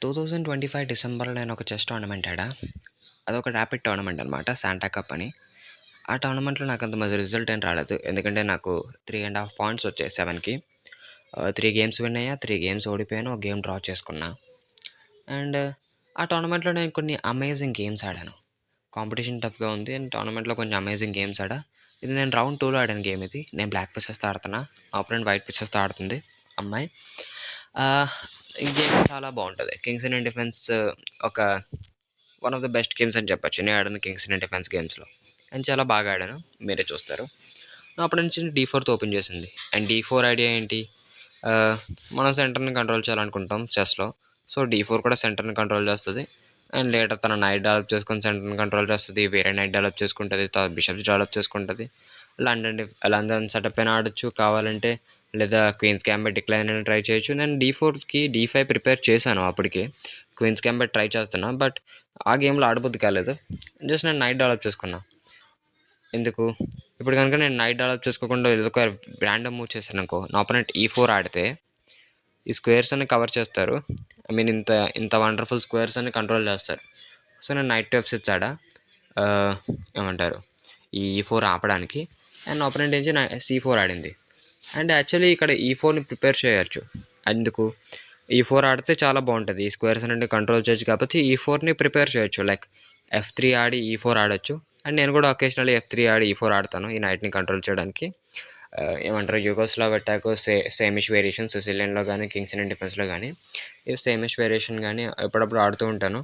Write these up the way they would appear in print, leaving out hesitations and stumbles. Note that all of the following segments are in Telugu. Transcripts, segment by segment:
2025 డిసెంబర్‌లో నేనొక చెస్ టోర్నమెంట్ ఆడా. అదొక ర్యాపిడ్ టోర్నమెంట్ అనమాట. శాంటా కప్ అని. ఆ టోర్నమెంట్‌లో నాకంత మంచి రిజల్ట్ ఏం రాలేదు. ఎందుకంటే నాకు 3 ½ పాయింట్స్ వచ్చాయి 7కి. 3 గేమ్స్ విన్ అయ్యా, 3 గేమ్స్ ఓడిపోయాను. ఒక గేమ్ డ్రా చేసుకున్నా. అండ్ ఆ టోర్నమెంట్‌లో నేను కొన్ని అమేజింగ్ గేమ్స్ ఆడాను. కాంపిటీషన్ టఫ్‌గా ఉంది. అండ్ టోర్నమెంట్‌లో కొంచెం అమేజింగ్ గేమ్స్ ఆడా. ఇది నేను రౌండ్ 2లో ఆడాను గేమ్ ఇది. నేను బ్లాక్ పీసెస్‌తో ఆడుతున్నా. మా ఫ్రెండ్ వైట్ పీసెస్‌తో ఆడుతుంది అమ్మాయి. ఆహ్, ఈ గేమ్ చాలా బావుంటది. కింగ్స్ ఇండియన్ డిఫెన్స్ ఒక one of the best games అని చెప్పొచ్చు. నేను ఆడిన కింగ్స్ ఇండియన్ డిఫెన్స్ గేమ్స్‌లో. నేను చాలా బాగా ఆడాను. మీరే చూస్తారు. అప్పటి నుంచి D4తో ఓపెన్ చేసింది. అండ్ D4 ఐడియా ఏంటి? ఆహ్, మనం సెంటర్‌ని కంట్రోల్ చేయాలనుకుంటాం చెస్‌లో. సో, D4 కూడా సెంటర్‌ని కంట్రోల్ చేస్తది. అండ్ లేటర్ తన నైట్ డెవలప్ చేసుకొని సెంటర్‌ని కంట్రోల్ చేస్తది. వేరే నైట్ డెవలప్ చేసుకుంటది. తర్వాత బిషప్స్ డెవలప్ చేసుకుంటది. లండన్ సెటప్ అయినా ఆడొచ్చు కావాలంటే. లేదా క్వీన్స్ గ్యాంబిట్ డిక్లైన్ అయినా ట్రై చేయొచ్చు. నేను D4కి D5 ప్రిపేర్ చేశాను అప్పటికి. క్వీన్స్ గ్యాంబిట్ ట్రై చేస్తున్నా. బట్ ఆ గేమ్‌లో ఆడబుద్ధి కాలేదు. జస్ట్ నేను నైట్ డెవలప్ చేసుకున్నా. ఎందుకు? ఇప్పుడు గనుక నేను నైట్ డెవలప్ చేసుకోకుండా ఏదో ఒక ర్యాండమ్ మూవ్ చేశాననుకో, నా అపోనెంట్ E4 ఆడితే ఈ స్క్వేర్స్ అన్ని కవర్ చేస్తారు. ఐ మీన్ ఇంత ఇంత వండర్‌ఫుల్ స్క్వేర్స్ అన్ని కంట్రోల్ చేస్తారు. సో, నేను నైట్ టు F6 ఆడా. ఆహ్, ఏమంటారు? ఈ E4 ఆపడానికి. అండ్ నా అపోనెంట్ నుంచి C4 ఆడింది. అండ్ యాక్చువల్లీ ఇక్కడ E4ని ప్రిపేర్ చేయొచ్చు. ఎందుకు? E4 ఆడితే చాలా బాగుంటది. ఈ స్క్వేర్స్ అన్నిటిని కంట్రోల్ చేయొచ్చు కాబట్టి E4ని ప్రిపేర్ చేయొచ్చు. లైక్ F3 ఆడి E4 ఆడొచ్చు. అండ్ నేను కూడా ఒకేషనల్లీ F3 ఆడి E4 ఆడతాను ఈ నైట్‌ని కంట్రోల్ చేయడానికి. ఏమంటారు యుగోస్లావ్ అటాక్ సేమిష్ వేరియేషన్ సిసిలియన్‌లో గానీ, కింగ్స్ ఇండియన్ డిఫెన్స్‌లో గానీ ఈ సేమిష్ వేరియేషన్ గానీ అప్పుడప్పుడు ఆడుతూ ఉంటాను.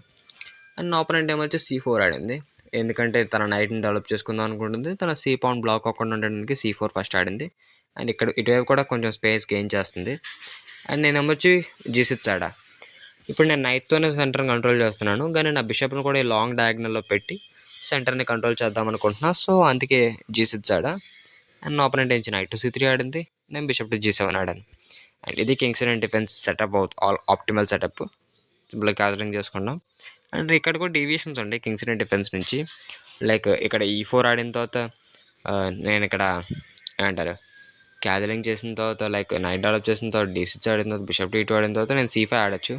అండ్ నా అపోనెంట్ ఏమో వచ్చి C4 ఆడింది. ఎందుకంటే తన నైట్‌ని డెవలప్ చేసుకుందాం అనుకుంటుంది. తన C పాన్ బ్లాక్ అవ్వకుండా ఉండడానికి C4 ఫస్ట్ ఆడింది. అండ్ ఇక్కడ ఇటువైపు కూడా కొంచెం స్పేస్ గెయిన్ చేస్తుంది. అండ్ నేనేమో వచ్చి G6 ఆడా. ఇప్పుడు నేను నైట్‌తోనే సెంటర్‌ని కంట్రోల్ చేస్తున్నాను. కానీ నా బిషప్‌ని కూడా ఈ లాంగ్ డయాగ్నల్‌లో పెట్టి సెంటర్‌ని కంట్రోల్ చేద్దాం అనుకుంటున్నా. సో, అందుకే G6 ఆడా. అండ్ నా అపోనెంట్ నుంచి నైట్ టు C3 ఆడింది. నేను బిషప్ టు G7 ఆడాను. అండ్ ఇది Kings Indian defence setup optimal setup. సింపుల్‌గా క్యాజలింగ్ చేసుకున్నాం. అండ్ ఇక్కడ కూడా డీవియేషన్స్ ఉంటాయి కింగ్స్ ఇండియన్ డిఫెన్స్ నుంచి. లైక్ ఇక్కడ E4 ఆడిన తర్వాత నేను ఇక్కడ ఏమంటారు క్యాజలింగ్ చేసిన తర్వాత లైక్ నైట్ డెవలప్ చేసిన తర్వాత D6 ఆడిన తర్వాత బిషప్ D2 ఆడిన తర్వాత నేను C5 ఆడొచ్చు.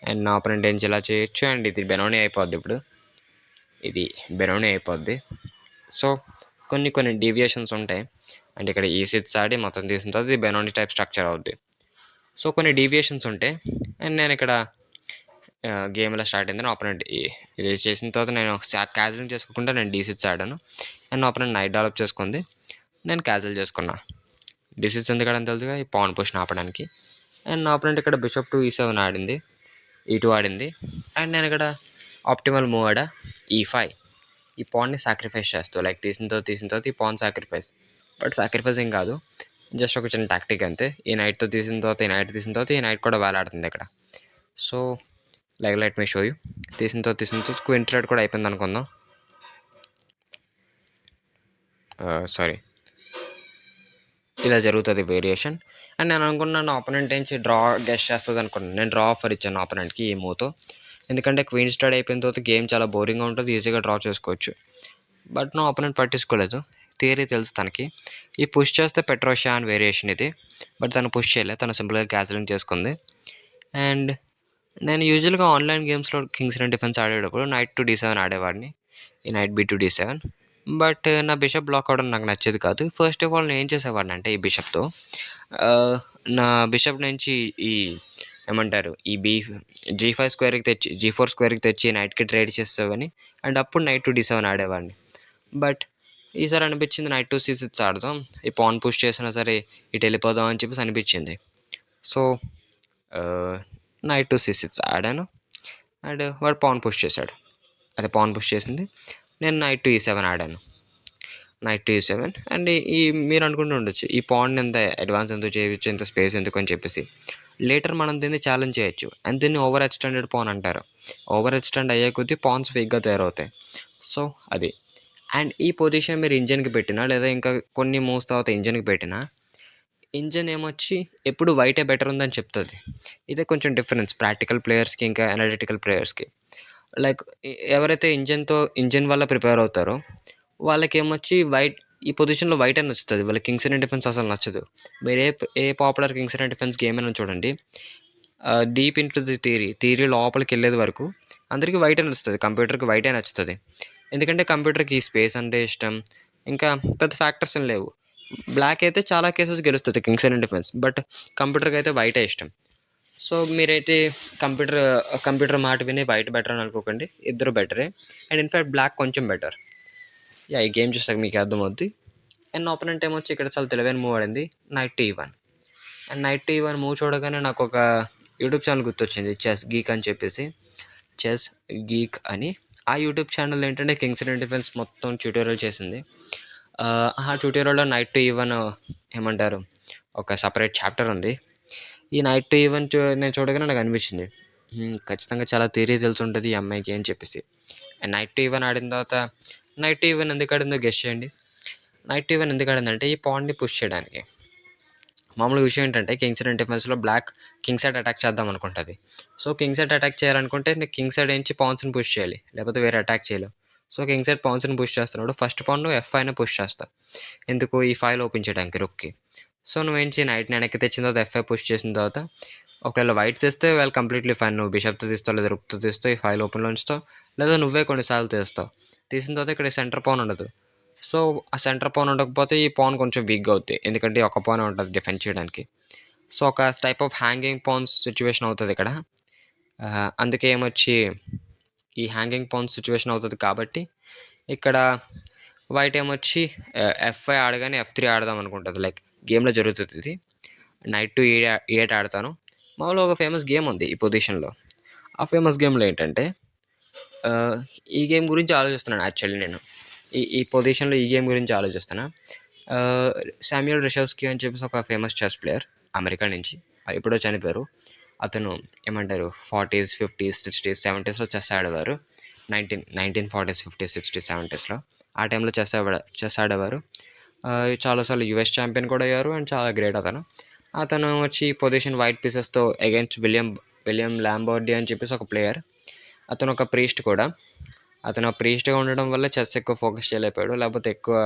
అండ్ నా అపోనెంట్ నుంచి ఇలా చేయొచ్చు. అండ్ ఇది బెనోనీ అయిపోద్ది ఇప్పుడు. ఇది బెనోనీ అయిపోద్ది. సో, కొన్ని డీవియేషన్స్ ఉంటాయి. అంటే ఇక్కడ E6 ఆడి మొత్తం తీసిన తర్వాత ఇది బెనోనీ టైప్ స్ట్రక్చర్ అవుద్ది. సో, కొన్ని డీవియేషన్స్ ఉంటాయి. అండ్ నేను ఇక్కడ గేమ్ ఇలా స్టార్ట్ అయింది. నా అపోనెంట్ ఇది చేసిన తర్వాత నేను క్యాజలింగ్ చేసుకోకుండా నేను D6 ఆడాను. అండ్ నా అపోనెంట్ నైట్ డెవలప్ చేసుకుంది. నేను క్యాజల్ చేసుకున్నా. D6 ఎందుకు ఆడానో తెలుసుగా ఈ పాన్ పొజిషన్ ఆపడానికి. అండ్ నా అపోనెంట్ ఇక్కడ బిషప్ టు E7 ఆడింది. E2 ఆడింది. అండ్ నేను ఇక్కడ ఆప్టిమల్ మూవ్ ఆడా E5. ఈ పాన్ని సాక్రిఫైస్ చేస్తూ లైక్ తీసిన తర్వాత ఈ పాన్ సాక్రిఫైస్. బట్ సాక్రిఫైస్ ఏం కాదు. జస్ట్ ఒక చిన్న టాక్టిక్ అంతే. ఈ నైట్‌తో తీసిన తర్వాత, ఈ నైట్ తీసిన తర్వాత ఈ నైట్ కూడా వేలాడుతుంది ఇక్కడ. So, let me show you. తీసిన తర్వాత క్వీన్ థ్రెడ్ కూడా అయిపోయింది అనుకుందాం. సారీ. ఇలా జరుగుతుంది వేరియేషన్. అండ్ నేను అనుకున్నాను నా ఆపోనెంట్ నుంచి డ్రా గెస్ చేస్తుంది అనుకున్నాను. నేను డ్రా ఆఫర్ ఇచ్చాను నా ఆపోనెంట్‌కి ఈ మూవ్‌తో. ఎందుకంటే క్వీన్ స్టడ్ అయిపోయిన తర్వాత గేమ్ చాలా బోరింగ్‌గా ఉంటుంది. ఈజీగా డ్రా చేసుకోవచ్చు. బట్ నా ఆపోనెంట్ పట్టించుకోలేదు. థియరీ తెలుసు తనకి. ఈ పుష్ చేస్తే పెట్రోషియన్ వేరియేషన్ ఇది. బట్ తను పుష్ చేయలేదు. తను సింపుల్‌గా క్యాజలింగ్ చేసుకుంది. అండ్ నేను యూజువల్‌గా ఆన్‌లైన్ గేమ్స్‌లో కింగ్స్ ఇండియన్ డిఫెన్స్ ఆడేటప్పుడు నైట్ టు D7 ఆడేవాడిని. ఈ night B to D7. But నా బిషప్ బ్లాక్ అవ్వడం నాకు నచ్చేది కాదు. ఫస్ట్ ఆఫ్ ఆల్ నేను ఏం చేసేవాడినంటే ఈ బిషప్‌తో నా బిషప్ నుంచి ఈ ఏమంటారు ఈ G5 స్క్వేర్‌కి తెచ్చి G4 స్క్వేర్‌కి తెచ్చి నైట్‌కి ట్రేడ్ చేసేవాడిని. అండ్ అప్పుడు నైట్ టు D7 ఆడేవాడిని. బట్ ఈసారి అనిపించింది నైట్ టు C6 ఆడదాం. ఈ పాన్ పుష్ చేసినా సరే ఇటు వెళ్ళిపోదాం అని చెప్పేసి అనిపించింది. సో, నైట్ టు C6 ఆడాను. అండ్ వాడు పాన్ పుష్ చేశాడు. అదే పాన్ పుష్ చేసింది. నేను నైట్ టు E7 ఆడాను. నైట్ టు E7 అండ్ మీరు అనుకుంటూ ఉండొచ్చు ఈ పాన్ ఎంత అడ్వాన్స్ ఎందుకు చేయొచ్చు, ఇంత స్పేస్ ఎందుకు అని చెప్పేసి. లేటర్ మనం దీన్ని ఛాలెంజ్ చేయొచ్చు. అండ్ దీన్ని ఓవర్ ఎక్స్టెండెడ్ పాన్ అంటారు. ఓవర్ ఎక్స్టెండ్ అయ్యే కొద్దీ పాన్స్ వీక్‌గా తయారవుతాయి. సో, అది. అండ్ ఈ పొజిషన్ మీరు ఇంజిన్‌కి పెట్టినా లేదా ఇంకా కొన్ని మూవ్స్ తర్వాత ఇంజిన్‌కి పెట్టినా ఇంజిన్ ఏమొచ్చి ఎప్పుడు వైటే బెటర్ ఉందని చెప్తుంది. ఇదే కొంచెం డిఫరెన్స్ ప్రాక్టికల్ ప్లేయర్స్‌కి ఇంకా అనలిటికల్ ప్లేయర్స్‌కి. లైక్ ఎవరైతే ఇంజిన్ వల్ల ప్రిపేర్ అవుతారో వాళ్ళకేమొచ్చి ఈ పొజిషన్‌లో వైటే నచ్చుతది. వాళ్ళకి కింగ్స్ ఇండియన్ డిఫెన్స్ అసలు నచ్చదు. మీరు a popular Kings Indian defence game అయినా చూడండి. డీప్ ఇంటూ ది థియరీ లోపలికెళ్ళేది వరకు అందరికీ వైటే నచ్చుతది. కంప్యూటర్‌కి వైటే నచ్చుతది. ఎందుకంటే కంప్యూటర్‌కి స్పేస్ అంటే ఇష్టం. ఇంకా పెద్ద ఫ్యాక్టర్స్ ఏం లేవు. బ్లాక్ అయితే చాలా కేసెస్ గెలుస్తది కింగ్స్ అండ్ డిఫెన్స్. బట్ కంప్యూటర్‌కయితే వైటే ఇష్టం. సో, మీరైతే కంప్యూటర్ కంప్యూటర్ మాట విని వైట్ బెటర్ అని అనుకోకండి. ఇద్దరు బెటరే. అండ్ ఇన్‌ఫాక్ట్ బ్లాక్ కొంచెం బెటర్. యాహ్! ఈ గేమ్ చూసాక మీకే అర్థమవుద్ది. అండ్ నా ఒపోనెంట్ ఏమొచ్చి ఇక్కడ చాలా తెలివైన మూవ్ ఆడింది. Knight to E1. And knight to E1 move చూడగానే నాకొక యూట్యూబ్ ఛానల్ గుర్తొచ్చింది. చెస్ గీక్ అని చెప్పేసి. చెస్ గీక్ అని. ఆ యూట్యూబ్ ఛానల్ ఏంటంటే కింగ్స్ అండ్ డిఫెన్స్ మొత్తం ట్యుటోరియల్ చేసింది. ఆ ట్యుటోరియల్‌లో నైట్ టు E1 ఏమంటారు ఒక సెపరేట్ చాప్టర్ ఉంది. ఈ నైట్ టు E1 నేను చూడగానే నాకు అనిపించింది. ఖచ్చితంగా చాలా థియరీ తెలిసుంటది ఈ అమ్మాయికి అని చెప్పేసి. అండ్ నైట్ టు E1 ఆడిన తర్వాత నైట్ టు E1 ఎందుకు ఆడిందో గెస్ చేయండి. నైట్ టు E1 ఎందుకు ఆడిందంటే ఈ పాన్‌ని పుష్ చేయడానికి. మామూలుగా విషయం ఏంటంటే కింగ్ సైడ్ డిఫెన్స్‌లో బ్లాక్ కింగ్ సైడ్ అటాక్ చేద్దాం అనుకుంటది. సో, కింగ్ సైడ్ అటాక్ చేయాలనుకుంటే నీకు కింగ్ సైడ్ నుంచి పాన్స్‌ని పుష్ చేయాలి. లేకపోతే వేరే అటాక్ చేయలేవు. సో, కింగ్ సైడ్ పాన్స్‌ని పుష్ చేస్తున్నప్పుడు ఫస్ట్ పాన్ నువ్వు F5నే పుష్ చేస్తావు. ఎందుకు ఈ ఫైల్ ఓపెన్ చేయడానికి రూక్‌కి. సో, నువ్వేంచి నైట్‌ని వెనక్కి తెచ్చిన తర్వాత F5 పుష్ చేసిన తర్వాత ఒకవేళ వైట్ తెస్తే వెల్ కంప్లీట్‌లీ ఫైన్. నువ్వు బిషప్‌తో తీస్తావు లేదా రూక్‌తో తీస్తావు. ఈ ఫైల్ ఓపెన్‌లో ఉంచుతావు. లేదా నువ్వే కొన్నిసార్లు తీస్తావు. తీసిన తర్వాత ఇక్కడ సెంటర్ పాన్ ఉండదు. సో, ఆ సెంటర్ పాన్ ఉండకపోతే ఈ పాన్ కొంచెం వీక్‌గా అవుద్ది. ఎందుకంటే ఒక పానే ఉంటది డిఫెండ్ చేయడానికి. సో, ఒక type of hanging pawns situation అవుతదిక్కడ. అందుకే ఏమొచ్చి ఈ హ్యాంగింగ్ పాన్స్ సిట్యుయేషన్ అవుతది కాబట్టి ఇక్కడ వైట్ ఏమొచ్చి F5 ఆడగానే F3 ఆడదాం అనుకుంటది. లైక్ గేమ్‌లో జరుగుతది ఇది. నైట్ టు E8 ఆడతాను. మామూలుగా ఒక ఫేమస్ గేమ్ ఉంది ఈ పొజిషన్‌లో. ఆ ఫేమస్ గేమ్‌లో ఏంటంటే ఈ గేమ్ గురించి ఆలోచిస్తున్నాను యాక్చువల్లీ నేను. ఈ పొజిషన్‌లో ఈ గేమ్ గురించి ఆలోచిస్తున్నా. శామ్యూల్ రిషవ్స్కీ అని చెప్పేసి ఒక ఫేమస్ చెస్ ప్లేయర్ అమెరికా నుంచి. ఎప్పుడో చనిపోయారు. అతను ఏమంటారు 40స్, 50స్, 60స్, 70స్‌లో చెస్ ఆడేవారు. 1940స్, 50స్, 60స్, 70స్‌లో. ఆ టైంలో చెస్ ఆడేవారు. చాలా సార్లు యూఎస్ ఛాంపియన్ కూడా అయ్యారు. అండ్ చాలా గ్రేట్ అతను. అతను వచ్చి పొజిషన్ వైట్ పీసెస్‌తో అగైన్స్ట్ విలియం లాంబోర్డీ అని చెప్పేసి ఒక ప్లేయర్. అతను ఒక ప్రీస్ట్ కూడా. అతను ప్రీస్ట్‌గా ఉండడం వల్ల చెస్ ఎక్కువ ఫోకస్ చేయలేకపోయాడు. లేకపోతే ఎక్కువ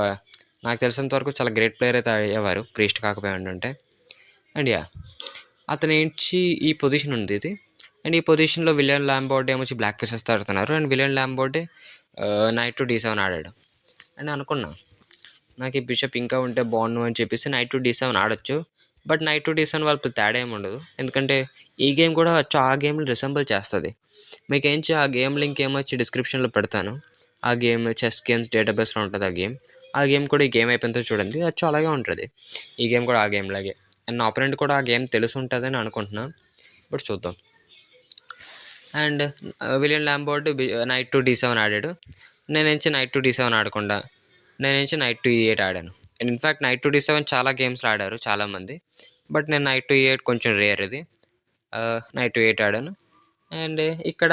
నాకు తెలిసినంత వరకు చాలా గ్రేట్ ప్లేయర్ అయితే అయ్యేవారు ప్రీస్ట్ కాకపోయి ఉండుంటే. And yeah! అతనేంచి ఈ పొజిషన్ ఉంది ఇది. అండ్ ఈ పొజిషన్‌లో విలియం లాంబోర్డే ఏమొచ్చి బ్లాక్ పీసెస్‌తో ఆడుతున్నారు. And William Lombardy knight to D7 ఆడాడు. అని అనుకున్నా. నాకు ఈ బిషప్ ఇంకా ఉంటే బాగుండు అని చెప్పేసి నైట్ టు D7 ఆడొచ్చు. బట్ నైట్ టు D7 వల్ల పెద్ద తేడా ఏమి ఉండదు. ఎందుకంటే ఈ గేమ్ కూడా ఆ గేమ్‌ని రిసెంబుల్ చేస్తది. మీకేంచి ఆ గేమ్ లింక్ ఏమొచ్చి డిస్క్రిప్షన్‌లో పెడతాను. ఆ గేమ్ చెస్ గేమ్స్ డేటాబేస్‌లో ఉంటది ఆ గేమ్. ఆ గేమ్ కూడా ఈ గేమ్ అయిపోయిన తర్వాత చూడండి. అచ్చు అలాగే ఉంటది. ఈ గేమ్ కూడా ఆ గేమ్ లాగే. అండ్ నా ఫ్రెండ్ కూడా ఆ గేమ్ తెలిసుంటదని అనుకుంటున్నా. బట్ చూద్దాం. And William Lombardy knight to D7 ఆడాడు. నేనేంచి నైట్ టు D7 ఆడకుండా నేనేంచి నైట్ టు E8 ఆడాను. And in fact night to D7 చాలా గేమ్స్‌లో ఆడారు చాలామంది. బట్ నేను నైట్ టు E8 కొంచెం రేర్ ఇది. నైట్ టు E8 ఆడాను. అండ్ ఇక్కడ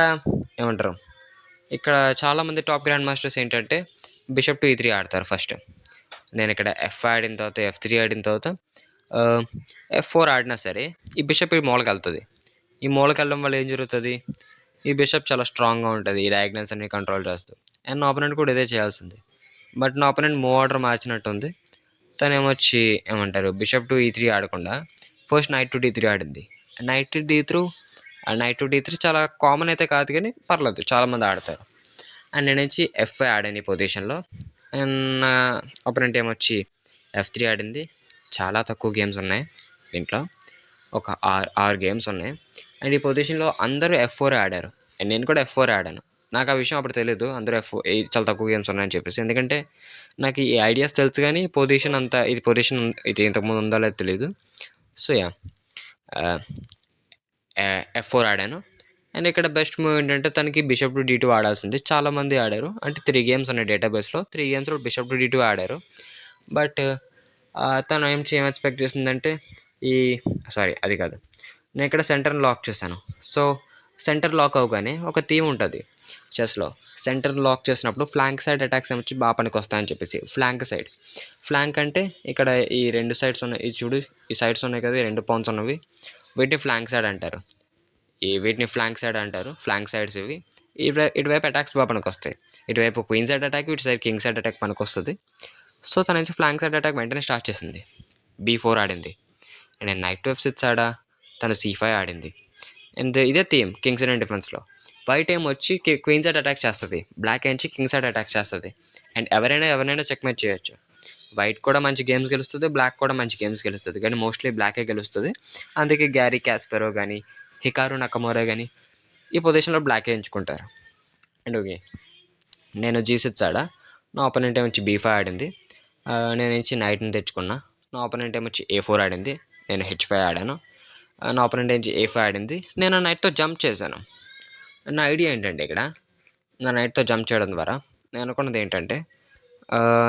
ఏమంటారు, ఇక్కడ చాలామంది టాప్ గ్రాండ్ మాస్టర్స్ ఏంటంటే బిషప్ టు E3 ఆడతారు ఫస్ట్. నేనిక్కడ F ఆడిన తర్వాత F3 ఆడిన తర్వాత F4 ఆడినా సరే ఈ బిషప్ ఈ మూలకెళ్తది. ఈ మూలకెళ్ళడం వల్ల ఏం జరుగుతది? ఈ బిషప్ చాలా స్ట్రాంగ్‌గా ఉంటది. ఈ డయాగ్నల్స్ అన్ని కంట్రోల్ చేస్తూ. అండ్ నా అపోనెంట్ కూడా ఇదే చేయాల్సింది. బట్ నా అపోనెంట్ మూవ్ ఆర్డర్ మార్చినట్టుంది. తనేమొచ్చి ఏమంటారు బిషప్ టు E3 ఆడకుండా ఫస్ట్ నైట్ టు D3 ఆడింది. నైట్ టు D3 చాలా కామన్ అయితే కాదు కానీ పర్లేదు చాలామంది ఆడతారు. అండ్ నేనొచ్చి F5 ఆడాను ఈ పొజిషన్‌లో. అండ్ నా అపోనెంట్ ఏమొచ్చి F3 ఆడింది. చాలా తక్కువ గేమ్స్ ఉన్నాయి దీంట్లో. ఒక 6 గేమ్స్ ఉన్నాయి. అండ్ ఈ పొజిషన్‌లో అందరూ F4 ఆడారు. అండ్ నేను కూడా F4 ఆడాను. నాకు ఆ విషయం అప్పుడు తెలీదు. అందరూ చాలా తక్కువ గేమ్స్ ఉన్నాయని చెప్పేసి. ఎందుకంటే నాకు ఈ ఐడియాస్ తెలుసు గానీ పొజిషన్ ఇది ఇంతకుముందు ఉందో లేదో తెలీదు. So yeah! ఆహ్, F4 ఆడాను. అండ్ ఇక్కడ బెస్ట్ మూవ్ ఏంటంటే తనకి బిషప్ టు D2 ఆడాల్సింది. చాలామంది ఆడారు. అంటే 3 గేమ్స్ ఉన్నాయి డేటాబేస్‌లో. 3 గేమ్స్‌లో బిషప్ టు D2 ఆడారు. బట్ తను ఏం ఎక్స్‌పెక్ట్ చేసిందంటే ఈ సారీ అది కాదు. నేనిక్కడ సెంటర్‌ని లాక్ చేశాను. సో, సెంటర్ లాక్ అవ్వగానే ఒక థీమ్ ఉంటది చెస్‌లో. సెంటర్ లాక్ చేసినప్పుడు ఫ్లాంక్ సైడ్ అటాక్స్ ఏమొచ్చి పనికొస్తాయని చెప్పేసి. Flank side. ఫ్లాంక్ అంటే ఇక్కడ ఈ 2 సైడ్స్ ఉన్నాయి. ఇది చూడు ఈ సైడ్స్ ఉన్నాయి కదా! ఈ 2 పాన్స్ ఉన్నవి. వీటిని ఫ్లాంక్ సైడ్ అంటారు. వీటిని ఫ్లాంక్ సైడ్ అంటారు. ఫ్లాంక్ సైడ్స్ ఇవి. ఇటువైపు అటాక్స్ పనికొస్తాయి. ఇటువైపు క్వీన్ సైడ్ అటాక్, ఇటు సైడ్ కింగ్ సైడ్ అటాక్ పనికొస్తది. సో, తన నుంచి ఫ్లాంక్ సైడ్ అటాక్ వెంటనే స్టార్ట్ చేసింది. B4 ఆడింది. నేను నైట్ టు F6 ఆడా. తను C5 ఆడింది. అండ్ ఇదే థీమ్ కింగ్స్ అండ్ డిఫెన్స్లో. వైట్ ఏం వచ్చి క్వీన్ సైడ్ అటాక్ చేస్తుంది, బ్లాక్ ఏంచి కింగ్ సైడ్ అటాక్ చేస్తుంది. అండ్ ఎవరైనా చెక్మేట్ చేయొచ్చు. వైట్ కూడా మంచి గేమ్స్ గెలుస్తుంది, బ్లాక్ కూడా మంచి గేమ్స్ గెలుస్తుంది, కానీ మోస్ట్లీ బ్లాకే గెలుస్తుంది. అందుకే గ్యారీ క్యాస్పెరో కానీ హికారు నకమోరా కానీ ఈ పొజిషన్లో బ్లాకే ఎంచుకుంటారు. అండ్ ఓకే, నేను G6 ఆడా, నా ఆపోనెంట్ ఏమొచ్చి B5 ఆడింది. నేను వచ్చి నైట్ని తెచ్చుకున్నా. నా ఆపోనెంట్ ఏమొచ్చి A4 ఆడింది, నేను H5 ఆడాను. నా ఆపోనెంట్ ఏమొచ్చి A5 ఆడింది, నేను ఆ నైట్తో జంప్ చేశాను. నా ఐడియా ఏంటంటే ఇక్కడ నా నైట్తో జంప్ చేయడం ద్వారా నేను అనుకున్నది ఏంటంటే,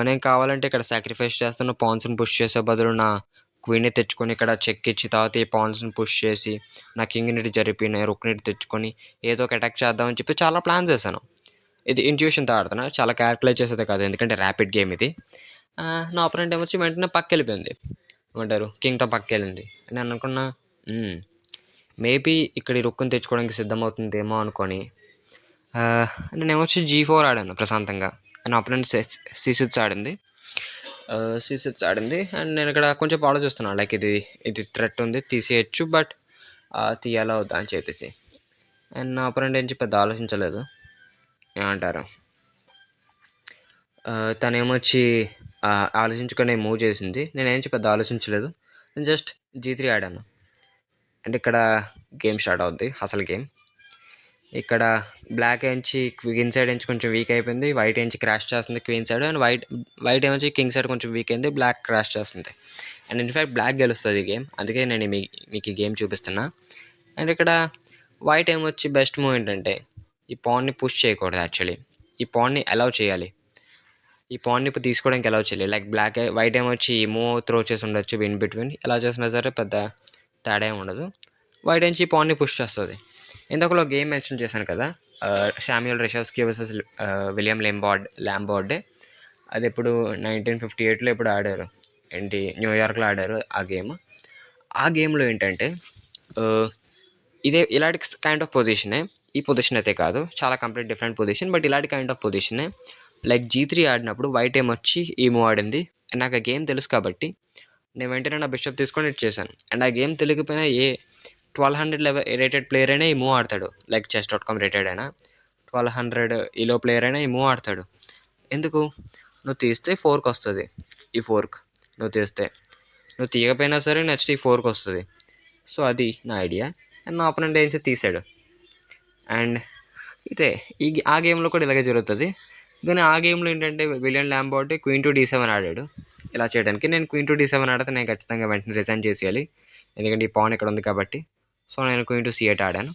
నేను కావాలంటే ఇక్కడ సాక్రిఫైస్ చేస్తున్న పాన్స్ని పుష్ చేసే బదులు నా క్వీన్ని తెచ్చుకొని ఇక్కడ చెక్ ఇచ్చి తర్వాత ఈ పాన్స్ని పుష్ చేసి నా కింగ్ని ఇటు జరిపి నేను రుక్ని ఇటు తెచ్చుకొని ఏదో ఒక అటాక్ చేద్దామని చెప్పి చాలా ప్లాన్ చేశాను. ఇది ఇంట్యూషన్తో ఆడుతున్నా, చాలా క్యాల్కులేట్ చేసేది కాదు, ఎందుకంటే ర్యాపిడ్ గేమ్ ఇది. నా ఆపోనెంట్ ఏమొచ్చి వెంటనే పక్కెళ్ళిపోయింది, ఏమంటారు కింగ్తో పక్కెళ్ళింది. నేను అనుకున్నా మేబీ ఇక్కడ ఈ రుక్కుని తెచ్చుకోవడానికి సిద్ధమవుతుందేమో అనుకొని నేనేమొచ్చి G4 ఆడాను ప్రశాంతంగా. నా ఆపోనెంట్ C6 ఆడింది. C6 ఆడింది అండ్ నేను ఇక్కడ కొంచెం ఆలోచిస్తున్నాను, లైక్ ఇది థ్రెట్ ఉంది, తీసేయచ్చు, బట్ తీయాలా వద్దా అని చెప్పేసి. అండ్ నా ఆపోనెంట్ ఏంచి పెద్ద ఆలోచించలేదు, ఏమంటారు తనేమొచ్చి ఆలోచించుకొని మూవ్ చేసింది. నేనేంచి పెద్ద ఆలోచించలేదు, నేను జస్ట్ G3 ఆడాను. అండ్ ఇక్కడ గేమ్ స్టార్ట్ అవుద్ది, అసలు గేమ్. ఇక్కడ బ్లాక్ ఏంచి క్వీన్ సైడ్ నుంచి కొంచెం వీక్ అయిపోయింది, వైట్ ఏంచి క్రాష్ చేస్తుంది క్వీన్ సైడ్, అండ్ వైట్ ఏమొచ్చి కింగ్ సైడ్ కొంచెం వీక్ అయింది, బ్లాక్ క్రాష్ చేస్తుంది. అండ్ ఇన్ఫ్యాక్ట్ బ్లాక్ గెలుస్తుంది ఈ గేమ్, అందుకే నేను మీకు ఈ గేమ్ చూపిస్తున్నా. అండ్ ఇక్కడ వైట్ ఏమొచ్చి బెస్ట్ మూవ్ ఏంటంటే ఈ పాన్ని పుష్ చేయకూడదు, యాక్చువల్లీ ఈ పాన్ని అలౌ చేయాలి. ఈ పాన్ని ఇప్పుడు తీసుకోవడానికి అలౌ చేయాలి. లైక్ వైట్ ఏమొచ్చి మూవ్ త్రో చేసి ఉండొచ్చు ఇన్ బిట్వీన్, ఎలా చేసినా సరే పెద్ద తేడా ఏమి ఉండదు. వైట్ నుంచి ఈ పాన్ని పుష్ చేస్తుంది. ఇందాకలో గేమ్ మెన్షన్ చేశాను కదా, శామ్యూల్ రెషోవ్స్కీ వర్సెస్ విలియం ల్యాంబార్డే. అది ఇప్పుడు 1958లో ఇప్పుడు ఆడారు, ఏంటి న్యూయార్క్లో ఆడారు ఆ గేమ్. ఆ గేమ్లో ఏంటంటే ఇలాంటి కైండ్ ఆఫ్ పొజిషనే, ఈ పొజిషన్ అయితే కాదు, చాలా కంప్లీట్ డిఫరెంట్ పొజిషన్, బట్ ఇలాంటి కైండ్ ఆఫ్ పొజిషనే. లైక్ G3 ఆడినప్పుడు వైట్ ఏమొచ్చి ఈ మూవ్ ఆడింది, అండ్ నాకు ఆ గేమ్ తెలుసు కాబట్టి నేను వెంటనే నా బిషప్ తీసుకొని ఇట్ చేశాను. అండ్ ఆ గేమ్ తెలియకపోయినా 1200 లెవెల్ రేటెడ్ ప్లేయర్ అయినా ఈ మూవ్ ఆడతాడు, లైక్ chess.com రేటెడ్ అయినా 1200 ఈలో ప్లేయర్ అయినా ఈ మూవ్ ఆడతాడు. ఎందుకు, నువ్వు తీస్తే 4కి వస్తుంది, ఈ 4కి నువ్వు తీయకపోయినా సరే నెక్స్ట్ ఈ 4కి వస్తుంది. సో అది నా ఐడియా. అండ్ నా ఆపోనెంట్ ఏం తీసాడు. అండ్ ఇదే ఆ గేమ్లో కూడా ఇలాగే జరుగుతుంది, కానీ ఆ గేమ్లో ఏంటంటే విలియం ల్యాంబార్డే క్వీన్ టు D7 ఆడాడు. ఇలా చేయడానికి నేను క్వీన్ టు D7 ఆడితే నేను ఖచ్చితంగా వెంటనే రిజైన్ చేసేయాలి, ఎందుకంటే ఈ పాన్ ఇక్కడ ఉంది కాబట్టి. సో నేను క్వీన్ టు C8 ఆడాను.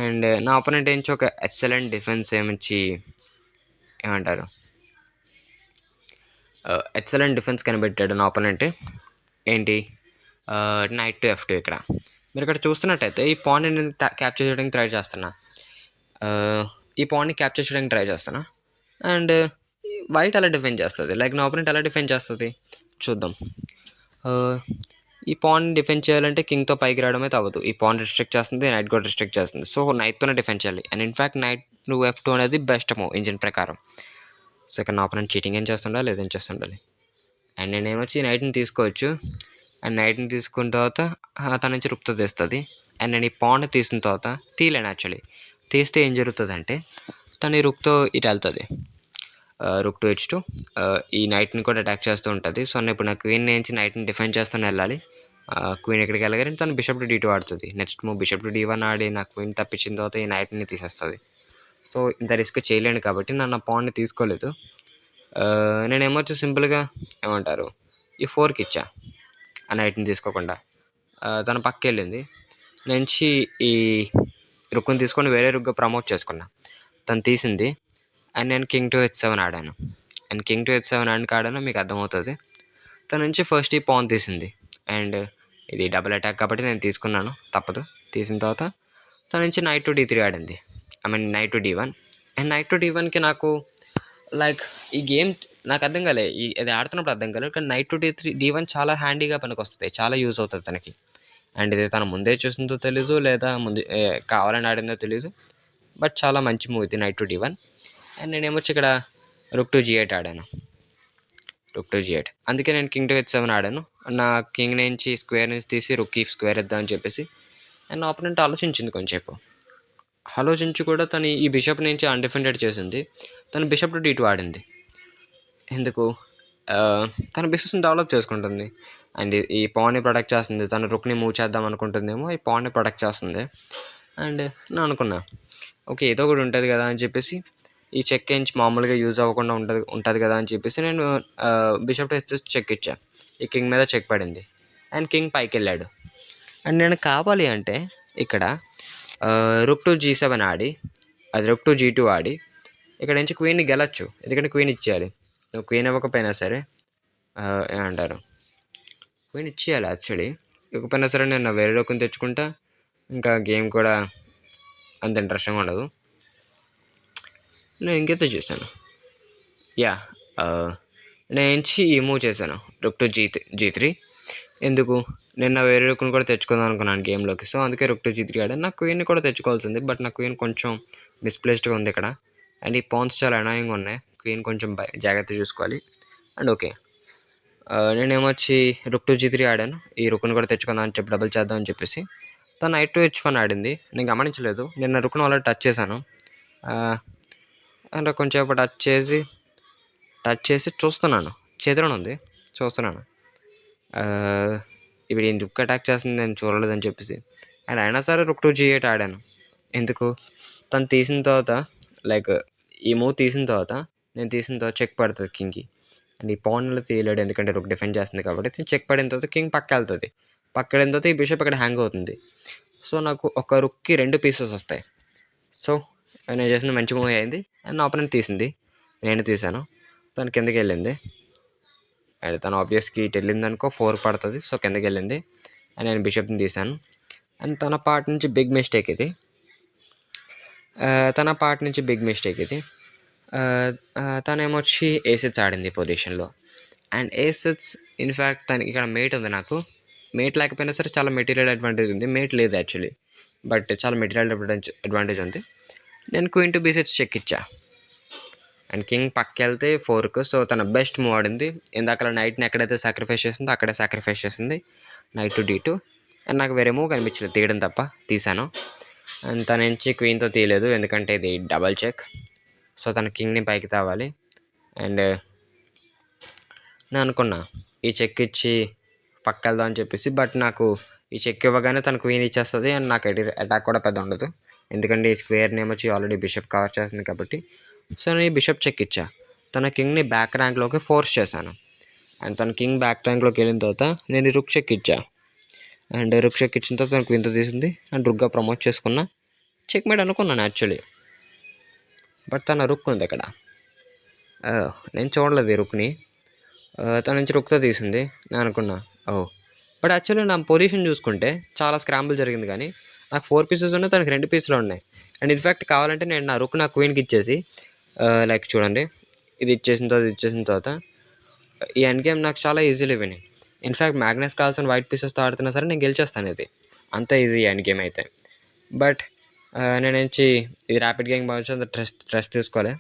అండ్ నా ఆపోనెంట్ ఏంచి ఒక ఎక్సలెంట్ డిఫెన్స్ ఏమంటారు ఎక్సలెంట్ డిఫెన్స్ కనిపెట్టాడు నా ఆపోనెంట్. ఏంటి, నైట్ టు F2. ఇక్కడ మీరు ఇక్కడ చూస్తున్నట్టయితే ఈ పాన్ని నేను క్యాప్చర్ చేయడానికి ట్రై చేస్తున్నా, అండ్ వైట్ ఎలా డిఫెండ్ చేస్తుంది, లైక్ నా ఆపోనెంట్ ఎలా డిఫెండ్ చేస్తుంది చూద్దాం. ఈ పాన్ డిఫెండ్ చేయాలంటే కింగ్తో పైకి రావడం అయితే అవ్వదు, ఈ పాన్ రిస్ట్రిక్ట్ చేస్తుంది, నైట్ కూడా రిస్ట్రిక్ట్ చేస్తుంది. సో నైట్తోనే డిఫెండ్ చేయాలి. And in fact night to F2 అనేది బెస్ట్ మూవ్ ఇంజిన్ ప్రకారం. సో ఇక్కడ నా ఆపోనెంట్ చీటింగ్ ఏం చేస్తుండాలి, ఏదేం చేస్తుండాలి. అండ్ నేనేమొచ్చి నైట్ని తీసుకోవచ్చు, అండ్ నైట్ని తీసుకున్న తర్వాత తన నుంచి రుక్తో తీస్తుంది. అండ్ నేను ఈ పాన్ తీసిన తర్వాత తీయలేను, యాక్చువల్లీ తీస్తే ఏం జరుగుతుందంటే తను ఈ రుక్తో ఇటు వెళ్తుంది, రుక్ టు H2. ఈ నైట్ని కూడా అటాక్ చేస్తూ ఉంటుంది. సో నేను ఇప్పుడు నా క్వీన్ నుంచి నైట్ని డిఫెండ్ చేస్తూనే వెళ్ళాలి. క్వీన్ ఎక్కడికి వెళ్ళగానే తను బిషప్ టు D2 ఆడుతుంది. Next move bishop to D1 ఆడి నా క్వీన్ తప్పించిన తర్వాత ఈ నైట్ని తీసేస్తుంది. సో ఇంత రిస్క్ చేయలేను కాబట్టి నన్ను పాన్ని తీసుకోలేదు. నేనేమొచ్చి సింపుల్గా ఏమంటారు ఈ 4కి ఇచ్చా, ఆ నైట్ని తీసుకోకుండా. తన పక్క వెళ్ళింది, నుంచి ఈ రుక్కుని తీసుకొని వేరే రుగ్గా ప్రమోట్ చేసుకున్నా, తను తీసింది. అండ్ నేను కింగ్ టు H7 ఆడాను. అండ్ కింగ్ టు H7 ఆడాను, మీకు అర్థమవుతుంది. తన నుంచి ఫస్ట్ ఈ పాన్ తీసింది, అండ్ ఇది డబుల్ అటాక్ కాబట్టి నేను తీసుకున్నాను, తప్పదు. తీసిన తర్వాత తన నుంచి నైట్ టు D3 ఆడింది, knight to D1. And knight to D1కి నాకు లైక్ ఈ గేమ్ నాకు అర్థం కాలే, అది ఆడుతున్నప్పుడు అర్థం కాలేదు, కానీ నైట్ టు D1 చాలా హ్యాండీగా పనికి వస్తుంది, చాలా యూజ్ అవుతుంది తనకి. అండ్ ఇది తను ముందే చూసిందో తెలీదు, లేదా ముందు కావాలని ఆడిందో తెలీదు, బట్ చాలా మంచి మూవ్ ఇది నైట్ టు D1. అండ్ నేనేమొచ్చి ఇక్కడ రుక్ టు G8 ఆడాను, అందుకే నేను కింగ్ టు H7 ఆడాను. నా కింగ్ నుంచి స్క్వేర్ నుంచి తీసి రుక్కి స్క్వేర్ ఇద్దామని చెప్పేసి అండ్ నా ఆపోనెంట్ ఆలోచించింది కొంచెంసేపు. ఆలోచించి కూడా తను ఈ బిషప్ నుంచి అన్‌డిఫెండెడ్ చేసింది. తను బిషప్ టు D2 ఆడింది. ఎందుకు? తన బిజినెస్‌ని డెవలప్ చేసుకుంటుంది. అండ్ ఈ పాన్‌ని ప్రొటెక్ట్ చేస్తుంది. తను రుక్‌ని మూవ్ చేద్దాం అనుకుంటుందేమో, ఈ పాన్‌ని ప్రొటెక్ట్ చేస్తుంది. అండ్ నేను అనుకున్నా, ఓకే, ఏదో ఒకటి ఉంటుంది కదా అని చెప్పేసి, ఈ చెక్ ఏంచి మామూలుగా యూజ్ అవ్వకుండా ఉంటుంది కదా అని చెప్పేసి నేను బిషప్ టు H6 చెక్ ఇచ్చా. ఈ కింగ్ మీద చెక్ పడింది. And king పైకెళ్ళాడు. అండ్ నేను కావాలి అంటే ఇక్కడ రుక్ టు G7 ఆడి, అది రుక్ టు G2 ఆడి ఇక్కడ నుంచి క్వీన్ని గెలచ్చు. ఎందుకంటే క్వీన్ ఇచ్చేయాలి. నువ్వు క్వీన్ ఇవ్వకపోయినా సరే ఏమంటారు, క్వీన్ ఇచ్చేయాలి యాక్చువల్లీ. ఇవ్వకపోయినా సరే నేను వేరే రూకని తెచ్చుకుంటా. ఇంకా గేమ్ కూడా అంత ఇంట్రెస్టింగ్గా ఉండదు. నేను ఇంకైతే చేశాను, యా నేను ఈ మూవ్ చేశాను, రుక్ టు G3. ఎందుకు? నిన్న వేరే రుక్ని కూడా తెచ్చుకుందాం అనుకున్నాను గేమ్లోకి. సో అందుకే రుక్ టు G3 ఆడాను. నా క్వీన్ని కూడా తెచ్చుకోవాల్సింది, బట్ నా క్వీన్ కొంచెం మిస్ప్లేస్డ్గా ఉంది ఇక్కడ. అండ్ ఈ పాన్స్ చాలా అనాయింగ్గా ఉన్నాయి. క్వీన్ కొంచెం జాగ్రత్త చూసుకోవాలి. అండ్ ఓకే, నేనేమొచ్చి రుక్ టు G3 ఆడాను. ఈ రుక్ని కూడా తెచ్చుకుందాం అని చెప్పి డబుల్ చేద్దాం అని చెప్పేసి తను నైట్ టు H1 ఆడింది. నేను గమనించలేదు. నిన్న రుక్ను ఆల్రెడీ టచ్ చేశాను. అండ్ కొంచెంసేపు టచ్ చేసి చూస్తున్నాను, చేతిలోనే ఉంది, చూస్తున్నాను. ఇప్పుడు ఈ రుక్ అటాక్ చేస్తుంది నేను చూడలేదని చెప్పేసి. అండ్ అయినా సరే రుక్ టు G8 ఆడాను. ఎందుకు? తను తీసిన తర్వాత, లైక్ ఈ మూవ్ తీసిన తర్వాత, నేను తీసిన తర్వాత చెక్ పడుతుంది కింగ్కి. అండ్ ఈ పాన్లో తీయలేడు, ఎందుకంటే రుక్ డిఫెండ్ చేస్తుంది కాబట్టి. చెక్ పడిన తర్వాత కింగ్ పక్క వెళ్తుంది. పక్క వెళ్ళిన తర్వాత ఈ బిషప్ ఇక్కడ హ్యాంగ్ అవుతుంది. సో నాకు ఒక రుక్కి 2 పీసెస్ వస్తాయి. సో నేను చేసింది మంచి మూవ్ అయింది. అండ్ నా ఆపోనెంట్ తీసింది, నేను తీసాను. తను కిందకి వెళ్ళింది. అండ్ తను ఆబ్వియస్కి ఇటు వెళ్ళింది అనుకో 4 పడుతుంది. సో కిందకి వెళ్ళింది. అండ్ నేను బిషప్ని తీసాను. అండ్ తన పార్ట్ నుంచి బిగ్ మిస్టేక్ ఇది. తనేమొచ్చి A6 ఆడింది పొజిషన్లో. అండ్ A6 ఇన్ఫ్యాక్ట్ తనకి ఇక్కడ మేట్ ఉంది. నాకు మేట్ లేకపోయినా సరే చాలా మెటీరియల్ అడ్వాంటేజ్ ఉంది. మేట్ లేదు యాక్చువల్లీ, బట్ చాలా మెటీరియల్ అడ్వాంటేజ్ ఉంది. నేను క్వీన్ టు B6 చెక్ ఇచ్చా. అండ్ కింగ్ పక్కకి వెళ్తే 4కు. సో తన బెస్ట్ మూవ్ ఆడింది. ఇందాక నైట్ని ఎక్కడైతే సాక్రిఫైస్ చేసిందో అక్కడే సాక్రిఫైస్ చేసింది, నైట్ టు D2. అండ్ నాకు వేరే మూవ్ కనిపించలేదు తీయడం తప్ప. తీసాను. అండ్ తన నుంచి క్వీన్తో తీయలేదు, ఎందుకంటే ఇది డబల్ చెక్. సో తన కింగ్ని పైకి తేవాలి. అండ్ నేను అనుకున్నా ఈ చెక్ ఇచ్చి పక్క వెళ్దాం అని చెప్పేసి. బట్ నాకు ఈ చెక్ ఇవ్వగానే తన క్వీన్ ఇచ్చేస్తుంది. అండ్ నాకు అటాక్ కూడా పెద్ద ఉండదు, ఎందుకంటే ఈ స్క్వేర్ని ఏమొచ్చి ఆల్రెడీ బిషప్ కవర్ చేస్తుంది కాబట్టి. సో నేను ఈ బిషప్ చెక్ ఇచ్చా. తన కింగ్ని బ్యాక్ ర్యాంక్లోకి ఫోర్స్ చేశాను. అండ్ తన కింగ్ బ్యాక్ ర్యాంక్లోకి వెళ్ళిన తర్వాత నేను ఈ రుక్ చెక్ ఇచ్చా. అండ్ రుక్ చెక్ ఇచ్చిన తర్వాత తన క్వీన్తో తీసింది. అండ్ రుక్గా ప్రమోట్ చేసుకున్నా. చెక్ మేట్ అనుకున్నాను యాక్చువల్లీ, బట్ తన రుక్ ఉంది ఇక్కడ. నేను చూడలేదు ఈ రుక్ని. తన నుంచి రుక్తో తీసింది. నేను అనుకున్నా బట్ యాక్చువల్లీ నా పొజిషన్ చూసుకుంటే చాలా స్క్రాంబుల్ జరిగింది, కానీ నాకు 4 పీసెస్ ఉన్నాయి, తనకి 2 పీసులు ఉన్నాయి. అండ్ ఇన్ఫ్యాక్ట్ కావాలంటే నేను నా రుక్ నా క్వీన్కి ఇచ్చేసి, లైక్ చూడండి, ఇది ఇచ్చేసిన తర్వాత ఈ ఎండ్ గేమ్ నాకు చాలా ఈజీలీ విని. ఇన్ఫ్యాక్ట్ మ్యాగ్నస్ కాల్సన్ వైట్ పీసెస్తో ఆడుతున్నా సరే నేను గెలిచేస్తాను. ఇది అంత ఈజీ ఎండ్ గేమ్ అయితే. బట్ నేను ఇది ర్యాపిడ్ గేమ్ భావించి అంత స్ట్రెస్ తీసుకోలే.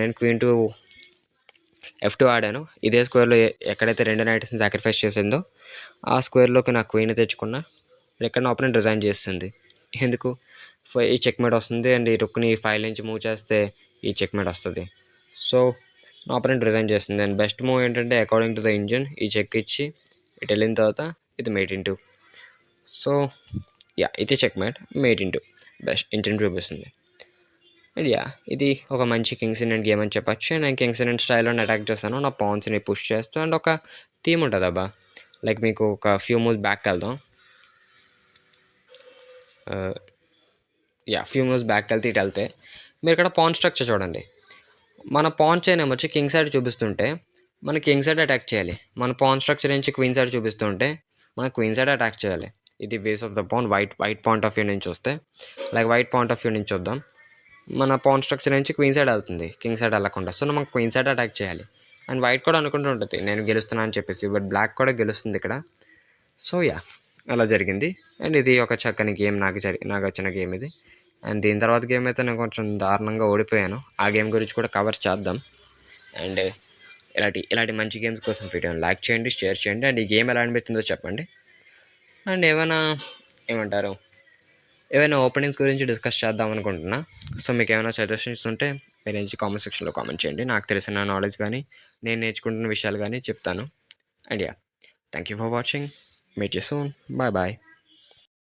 నేను క్వీన్ టు F2 ఆడాను. ఇదే స్క్వేర్లో ఎక్కడైతే 2 నైట్స్ని సాక్రిఫైస్ చేసిందో ఆ స్క్వేర్లోకి నా క్వీన్ తెచ్చుకున్నా. ఇక్కడ నా ఆపోనెంట్ రిజైన్ చేస్తుంది. ఎందుకు? ఈ చెక్ మేట్ వస్తుంది. అండ్ ఈ రుక్ని 5 నుంచి మూవ్ చేస్తే ఈ చెక్ మేట్ వస్తుంది. సో నా ఆపోనెంట్ రిజైన్ చేస్తుంది. అండ్ బెస్ట్ మూవ్ ఏంటంటే అకార్డింగ్ టు ద ఇంజిన్ ఈ చెక్ ఇచ్చి ఇటు వెళ్ళిన తర్వాత ఇది మేట్ ఇంటూ. సో ఇది checkmate, mate into best engine చూపిస్తుంది. అండ్ ఇది ఒక మంచి కింగ్స్ ఇండియన్ గేమ్ అని చెప్పచ్చు. నేను కింగ్స్ ఇండియన్ స్టైల్లో అటాక్ చేస్తాను, నా పాన్స్ని పుష్ చేస్తూ. అండ్ ఒక థీమ్ ఉంటుంది అబ్బా, లైక్ మీకు ఒక ఫ్యూ మూవ్స్ బ్యాక్ వెళ్దాం. ఫ్యూ మూవ్స్ బ్యాక్ వెళ్తే ఇటు వెళ్తే మీరు ఇక్కడ పాన్ స్ట్రక్చర్ చూడండి. మన పాన్ చైన్ ఏమొచ్చి కింగ్ సైడ్ చూపిస్తుంటే మన కింగ్ సైడ్ అటాక్ చేయాలి. మన పాన్ స్ట్రక్చర్ నుంచి క్వీన్ సైడ్ చూపిస్తుంటే మన క్వీన్ సైడ్ అటాక్ చేయాలి. ఇది base of the pan. White point of view నుంచి వస్తే, like white point of view నుంచి చూద్దాం. మన పాన్ స్ట్రక్చర్ నుంచి క్వీన్ సైడ్ వెళ్తుంది, కింగ్ సైడ్ వెళ్ళకుండా. సో మనం క్వీన్ సైడ్ అటాక్ చేయాలి. అండ్ వైట్ కూడా అనుకుంటూ ఉంటుంది నేను గెలుస్తున్నాను అని చెప్పేసి, బట్ బ్లాక్ కూడా గెలుస్తుంది ఇక్కడ. సో అలా జరిగింది. అండ్ ఇది ఒక చక్కని గేమ్ నాకు వచ్చిన గేమ్ ఇది. అండ్ దీని తర్వాత గేమ్ అయితే నేను కొంచెం దారుణంగా ఓడిపోయాను. ఆ గేమ్ గురించి కూడా కవర్ చేద్దాం. అండ్ ఇలాంటి మంచి గేమ్స్ కోసం వీడియోని లైక్ చేయండి, షేర్ చేయండి. అండ్ ఈ గేమ్ ఎలా అనిపిస్తుందో చెప్పండి. అండ్ ఏమైనా ఏమంటారు ఏవైనా ఓపెనింగ్స్ గురించి డిస్కస్ చేద్దాం అనుకుంటున్నా. సో, మీకేమైనా సజెషన్స్ ఉంటే మీరు నుంచి కామెంట్ సెక్షన్‌లో కామెంట్ చేయండి. నాకు తెలిసిన నాలెడ్జ్ గానీ, నేను నేర్చుకుంటున్న విషయాలు గానీ చెప్తాను. And yeah! Thank you for watching. Meet you soon. Bye bye.